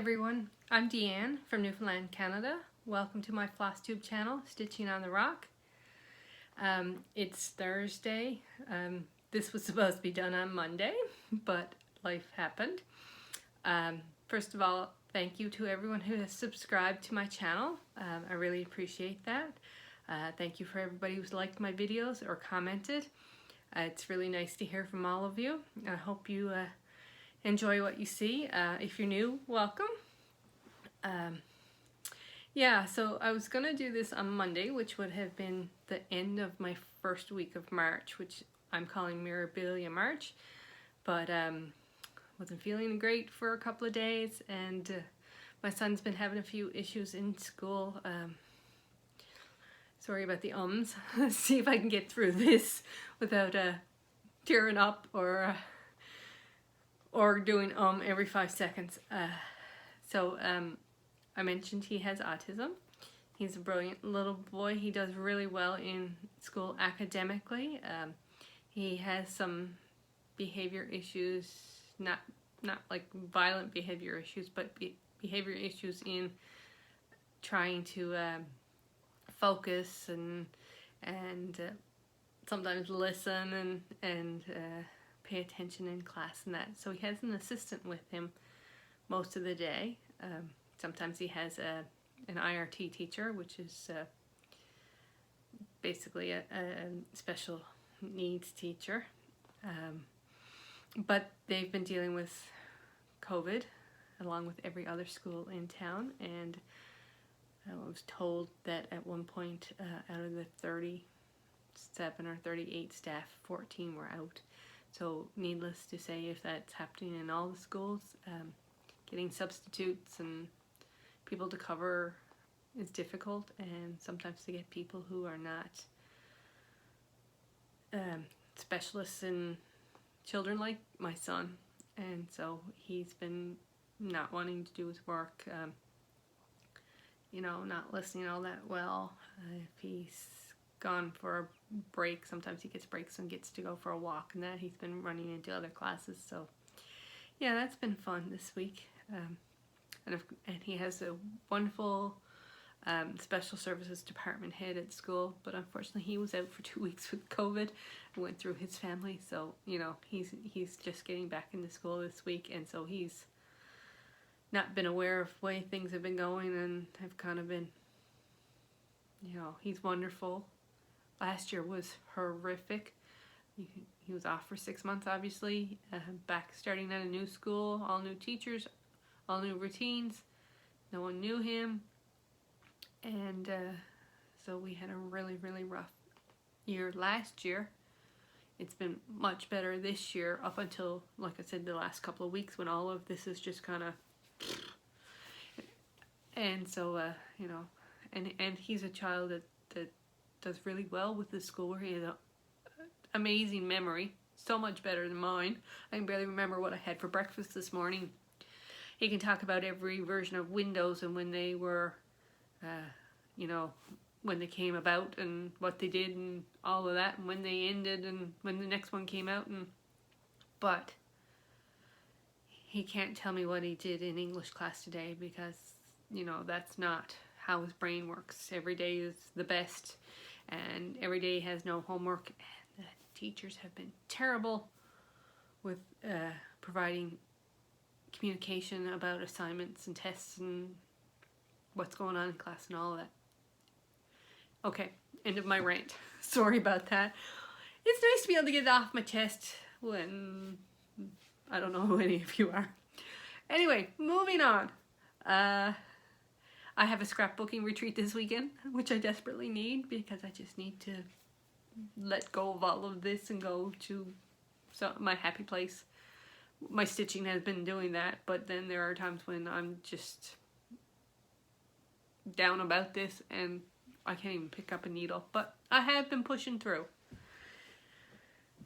everyone, I'm Deanne from Newfoundland, Canada. Welcome to my FlossTube channel, Stitching on the Rock. It's Thursday. This was supposed to be done on Monday, but life happened. First of all, thank you to everyone who has subscribed to my channel. I really appreciate that. Thank you for everybody who's liked my videos or commented. It's really nice to hear from all of you. I hope you enjoy what you see. If you're new, welcome. Yeah, so I was gonna do this on Monday, which would have been the end of my first week of March, which I'm calling Mirabilia March, but wasn't feeling great for a couple of days, and my son's been having a few issues in school. Sorry about the ums. See if I can get through this without tearing up or doing every 5 seconds. I mentioned he has autism. He's a brilliant little boy. He does really well in school academically. He has some behavior issues, not like violent behavior issues, but behavior issues in trying to focus and sometimes listen and pay attention in class and that. So he has an assistant with him most of the day. Sometimes he has an IRT teacher, which is basically a special needs teacher. But they've been dealing with COVID along with every other school in town, and I was told that at one point out of the 37 or 38 staff, 14 were out. So needless to say, if that's happening in all the schools, getting substitutes and people to cover is difficult, and sometimes to get people who are not specialists in children like my son. And so he's been not wanting to do his work, not listening all that well. If he's gone for a break, sometimes he gets breaks and gets to go for a walk, and that he's been running into other classes. So yeah, that's been fun this week. And he has a wonderful special services department head at school, but unfortunately he was out for 2 weeks with COVID and went through his family. So he's just getting back into school this week, and so he's not been aware of the way things have been going, and have kind of been, he's wonderful. Last year was horrific. He was off for 6 months, obviously, back starting at a new school, all new teachers, all new routines. No one knew him, and so we had a really, really rough year last year. It's been much better this year, up until, like I said, the last couple of weeks when all of this is just kind of, and so and he's a child that does really well with the school, where he has an amazing memory, so much better than mine. I can barely remember what I had for breakfast this morning. He can talk about every version of Windows and when they were, when they came about and what they did and all of that, and when they ended and when the next one came out. But he can't tell me what he did in English class today, because, that's not how his brain works. Every day is the best, and every day he has no homework. And the teachers have been terrible with providing communication about assignments and tests and what's going on in class and all of that. Okay, end of my rant. Sorry about that. It's nice to be able to get it off my chest when I don't know who any of you are. Anyway, moving on. I have a scrapbooking retreat this weekend, which I desperately need, because I just need to let go of all of this and go to my happy place. My stitching has been doing that, but then there are times when I'm just down about this and I can't even pick up a needle, but I have been pushing through.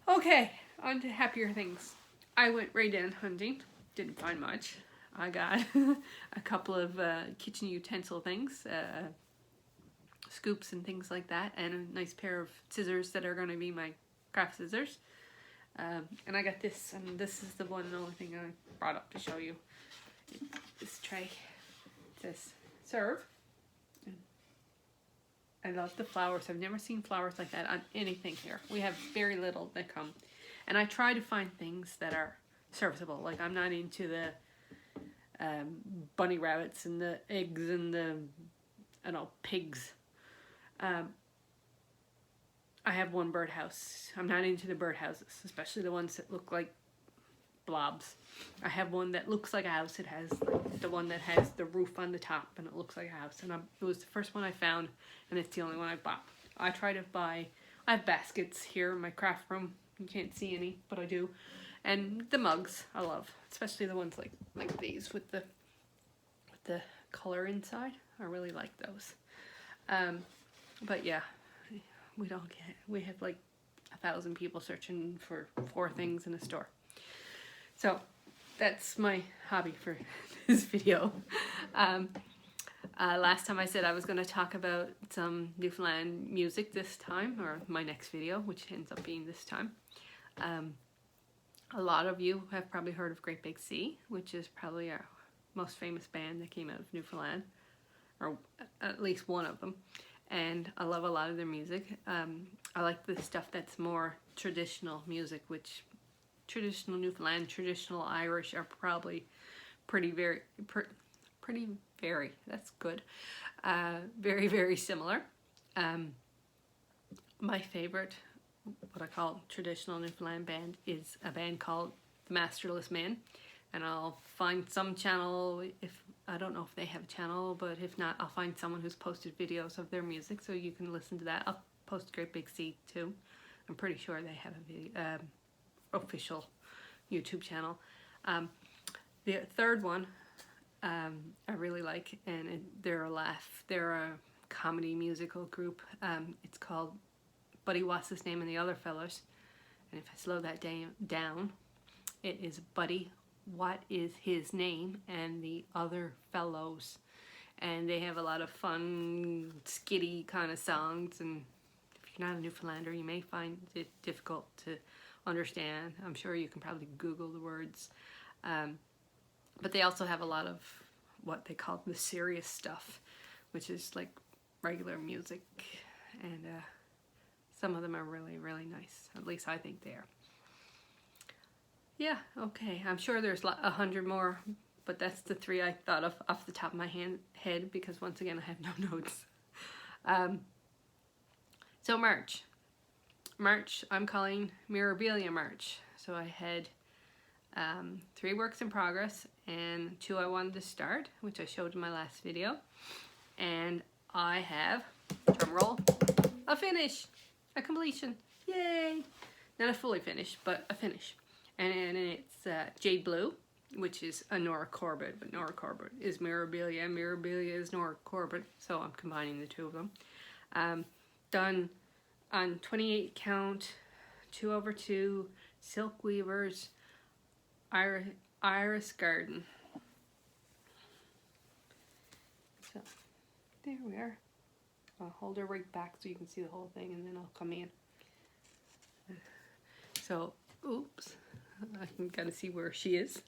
Okay, on to happier things. I went right in hunting, didn't find much. I got a couple of kitchen utensil things, scoops and things like that, and a nice pair of scissors that are going to be my craft scissors. And I got this, and this is the only thing I brought up to show you. this tray. It says serve. I love the flowers. I've never seen flowers like that on anything here. We have very little that come. And I try to find things that are serviceable. Like, I'm not into the bunny rabbits and the eggs and the, I don't know, pigs. I have one birdhouse. I'm not into the birdhouses, especially the ones that look like blobs. I have one that looks like a house. It has like the one that has the roof on the top and it looks like a house. And it was the first one I found, and it's the only one I bought. I try to buy, I have baskets here in my craft room. You can't see any, but I do. And the mugs I love, especially the ones like these with the color inside. I really like those. But yeah, we have like 1,000 people searching for 4 things in a store. So that's my hobby for this video. Last time I said I was going to talk about some Newfoundland music this time, or my next video, which ends up being this time. A lot of you have probably heard of Great Big Sea, which is probably our most famous band that came out of Newfoundland, or at least one of them. And I love a lot of their music. I like the stuff that's more traditional music, which traditional Newfoundland, traditional Irish are probably very, that's good. Very, very similar. My favorite, what I call traditional Newfoundland band, is a band called the Masterless Men. And I'll find some channel, I don't know if they have a channel, but if not, I'll find someone who's posted videos of their music so you can listen to that. I'll post Great Big Sea too. I'm pretty sure they have a video, official YouTube channel. The third one I really like, and they're a comedy musical group. It's called Buddy Wasisname and the Other Fellas. And if I slow that down, it is Buddy, what is his name, and the other fellows. And they have a lot of fun, skitty kind of songs, and if you're not a Newfoundlander, you may find it difficult to understand. I'm sure you can probably Google the words. But they also have a lot of what they call the serious stuff, which is like regular music, and some of them are really, really nice. At least I think they are. Yeah, okay. I'm sure there's 100 more, but that's the 3 I thought of off the top of my head, because once again, I have no notes. So March, I'm calling Mirabilia March. So I had 3 works in progress and 2 I wanted to start, which I showed in my last video. And I have, drum roll, a finish, a completion. Yay! Not a fully finished, but a finish. And it's Jade Blue, which is a Nora Corbett, but Nora Corbett is Mirabilia, Mirabilia is Nora Corbett, so I'm combining the 2 of them. Done on 28 count, 2/2, Silk Weavers, Iris Garden. So, there we are. I'll hold her right back so you can see the whole thing, and then I'll come in. So, oops, I can kind of see where she is.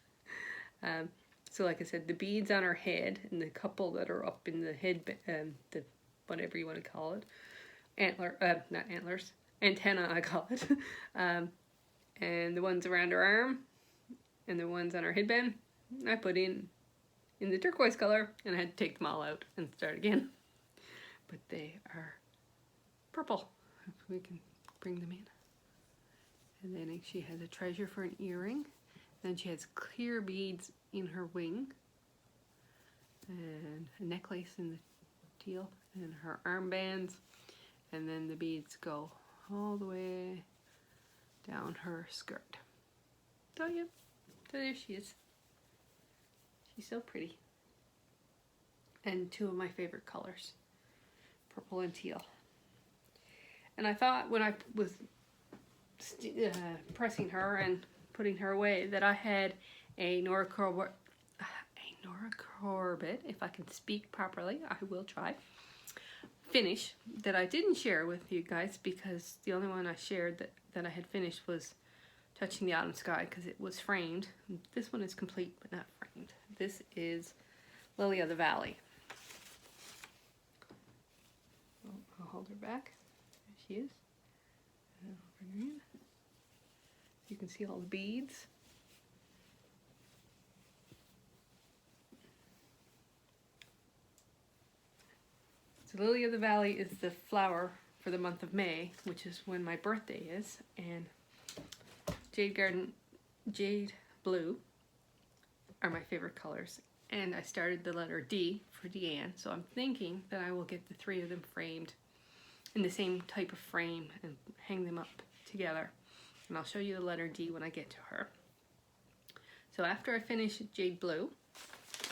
So like I said, the beads on her head and the couple that are up in the head, the whatever you want to call it, not antlers, antenna I call it, and the ones around her arm and the ones on her headband, I put in the turquoise color, and I had to take them all out and start again. But they are purple, if we can bring them in. And then she has a treasure for an earring. Then she has clear beads in her wing. And a necklace in the teal. And her armbands. And then the beads go all the way down her skirt. So yeah, so there she is. She's so pretty. And 2 of my favorite colors, purple and teal. And I thought when I was pressing her and putting her away that I had a Nora Corbett, if I can speak properly, I will try, finish that I didn't share with you guys, because the only one I shared that I had finished was Touching the Autumn Sky, because it was framed. This one is complete but not framed. This is Lily of the Valley. I'll hold her back. There she is. You can see all the beads. So Lily of the Valley is the flower for the month of May, which is when my birthday is, and Jade Blue are my favorite colors. And I started the letter D for Deanne, so I'm thinking that I will get the 3 of them framed in the same type of frame and hang them up together. And I'll show you the letter D when I get to her. So after I finished Jade Blue,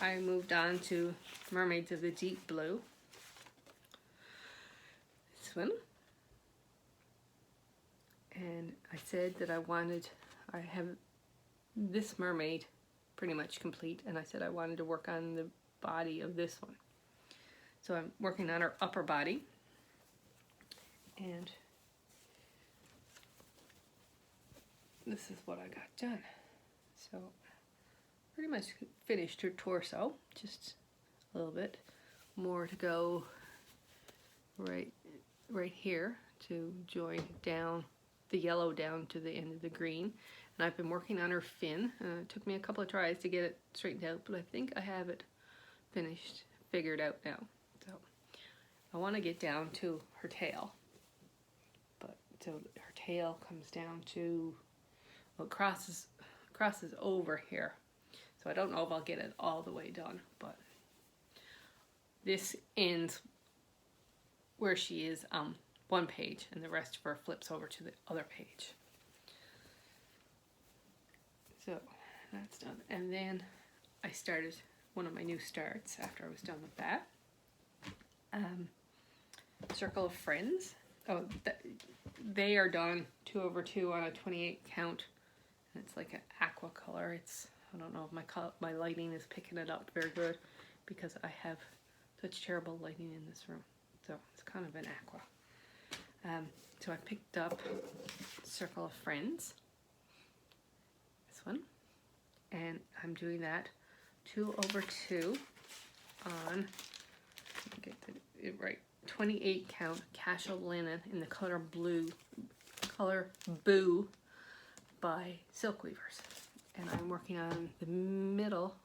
I moved on to Mermaids of the Deep Blue. This one. And I said that I have this mermaid pretty much complete, and I said I wanted to work on the body of this one. So I'm working on her upper body, and this is what I got done. So pretty much finished her torso, just a little bit more to go right here to join down the yellow down to the end of the green. And I've been working on her fin. It took me a couple of tries to get it straightened out, but I think I have it figured out now. So I want to get down to her tail. So her tail comes down to, well, it crosses over here. So I don't know if I'll get it all the way done, but this ends where she is one page, and the rest of her flips over to the other page. So that's done. And then I started one of my new starts after I was done with that. Circle of Friends. Oh, they are done 2/2 on a 28 count. And it's like an aqua color. I don't know if my lighting is picking it up very good because I have such terrible lighting in this room. So it's kind of an aqua. So I picked up Circle of Friends. One, and I'm doing that 2/2 on, get it right, 28 count casual linen in the color Boo by Silk Weavers. And I'm working on the middle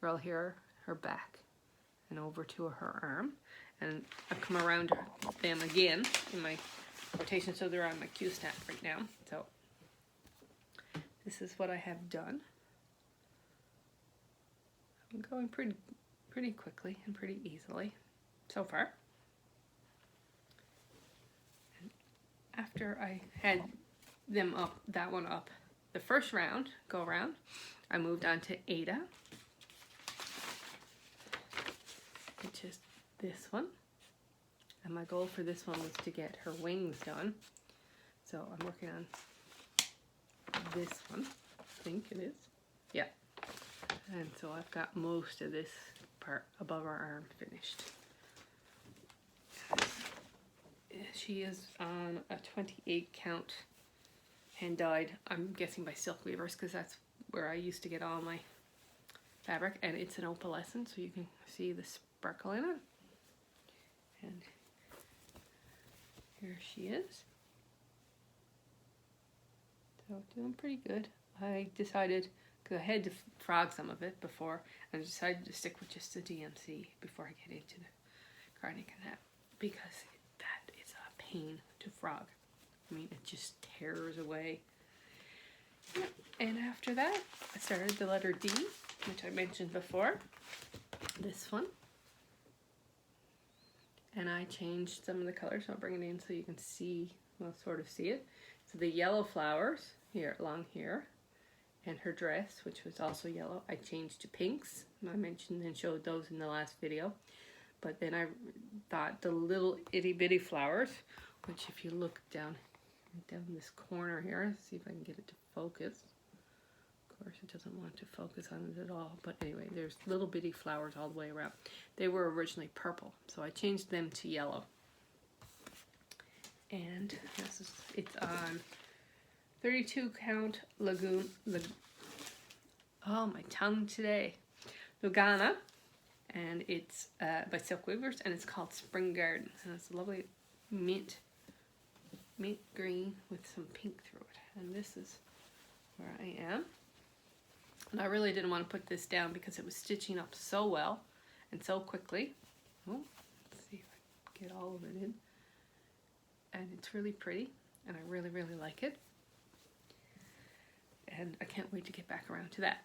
girl here, her back, and over to her arm. And I've come around them again in my rotation, so they're on my Q snap right now. So this is what I have done. I'm going pretty quickly and pretty easily so far. And after I had them up, that one up, the first go around, I moved on to Ada, which is this one. And my goal for this one was to get her wings done. So I'm working on this one, I think it is. Yeah. And so I've got most of this part above our arm finished. She is on a 28 count hand dyed, I'm guessing by Silk Weavers, because that's where I used to get all my fabric, and it's an opalescent, so you can see the sparkle in it. And here she is. So doing pretty good. I decided, because I had to frog some of it before, and I decided to stick with just the DMC before I get into the grinding and that, because that is a pain to frog. I mean, it just tears away. Yep. And after that, I started the letter D, which I mentioned before. This one. And I changed some of the colors. I'll bring it in so you can see, well, sort of see it. So the yellow flowers here, along here, and her dress, which was also yellow, I changed to pinks. I mentioned and showed those in the last video. But then I thought the little itty bitty flowers, which if you look down this corner here, see if I can get it to focus. Of course, it doesn't want to focus on it at all. But anyway, there's little bitty flowers all the way around. They were originally purple, so I changed them to yellow. And it's on 32 count Lagoon. Oh, my tongue today. Lugana, and it's by Silk Weavers, and it's called Spring Garden, and it's a lovely mint green with some pink through it. And this is where I am. And I really didn't want to put this down because it was stitching up so well and so quickly. Oh, let's see if I can get all of it in. And it's really pretty, and I really, really like it. And I can't wait to get back around to that.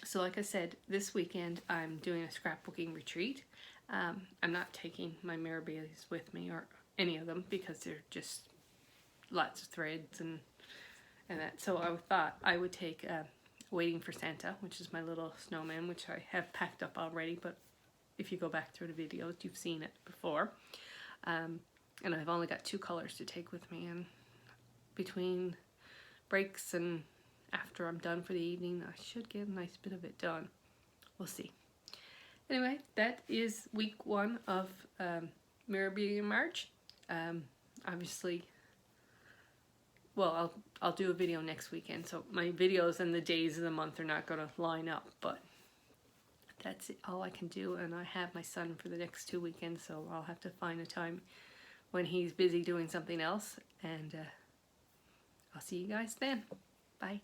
So like I said, this weekend I'm doing a scrapbooking retreat. I'm not taking my Mirabilias with me, or any of them, because they're just lots of threads and that. So I thought I would take Waiting for Santa, which is my little snowman, which I have packed up already, but if you go back through the videos, you've seen it before. And I've only got 2 colors to take with me, and between breaks and after I'm done for the evening, I should get a nice bit of it done. We'll see. Anyway, that is week 1 of Mirabilia March. Obviously, well, I'll do a video next weekend, so my videos and the days of the month are not going to line up, but that's all I can do, and I have my son for the next 2 weekends, so I'll have to find a time when he's busy doing something else, and I'll see you guys then. Bye.